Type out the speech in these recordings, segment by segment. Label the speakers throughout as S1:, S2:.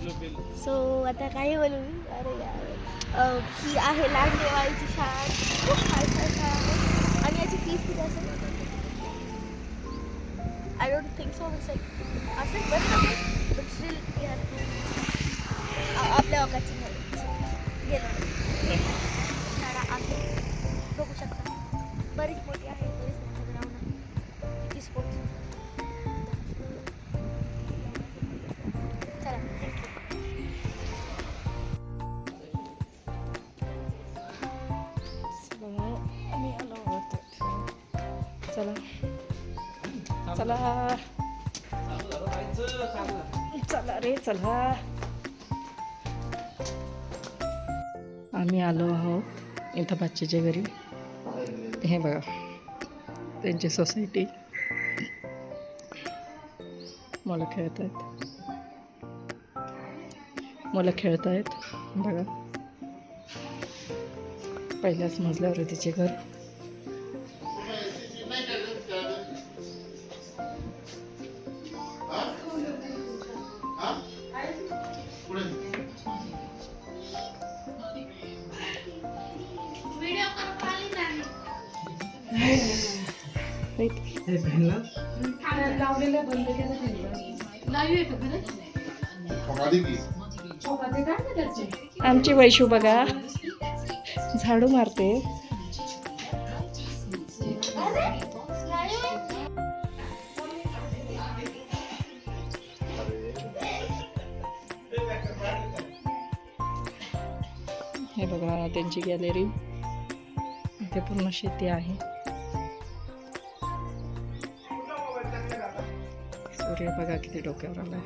S1: So आता काय बोलू मी, अरे यार ही आहे लांडेवाळीची शाळा, खूप छान शाळा आहे. आणि याची फीस किती असेल? आय डोंट थिंक सो, असेल बरं बट स्टील आपल्या वकाची नाही गेलो. शाळा आहे, बघू शकता, बरीच मोठी आहे, बरीच मोठं ग्राउंड आहे. किती स्पोर्ट्स. चला
S2: आम्ही आलो आहोत. चला चला चला रे चला. आम्ही आलो आहोत इथं बच्चेच्या घरी. हे बघा त्यांची सोसायटी. मुलं खेळत आहेत, मुलं खेळत आहेत बघा. पहिल्याच मजल्यावर तिचे घर. आमची वैशू बघा झाडू मारते. हे बघा त्यांची गॅलरी. इथे पूर्ण शेती आहे. सूर्य बघा किती डोक्यावर आलाय.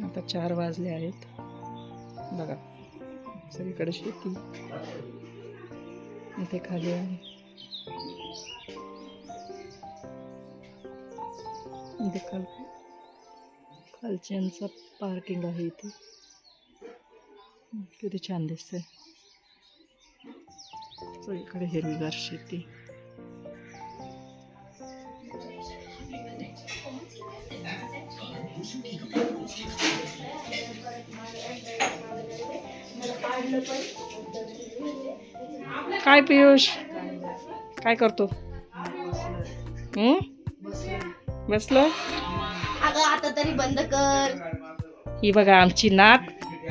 S2: आता 4 वाजले आहेत बघा. सगळीकडे शेती. इथे खाली आहे. इथे खालच्यांचं पार्किंग आहे. इथे किती छान दिसतंय. सगळीकडे हिरवीगार शेती. काय पियुष काय करतो? बसलो.
S1: अगं आता तरी बंद कर.
S2: ही बघा आमची नात.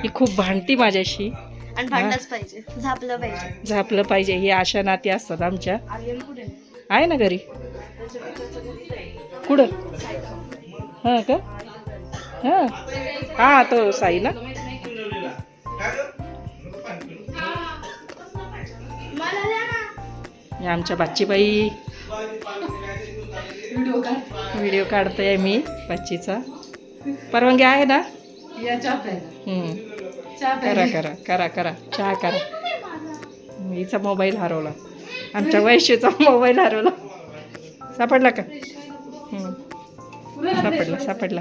S2: ही खूप भांडती माझ्याशी.
S1: आणि भांडलंच पाहिजे, झापलं पाहिजे.
S2: झापलं पाहिजे. ही अशा नाती असतात आमच्या. आहे ना घरी. कुठं? हां का? हां हां तो साई ना. आमच्या बाच्चीबाई. व्हिडिओ काढतोय मी बच्चीचा. परवानगी आहे ना? करा करा करा करा चहा करा. हिचा मोबाईल हरवला. आमच्या वैशीचा मोबाईल हरवला. सापडला का? सापडला सापडला.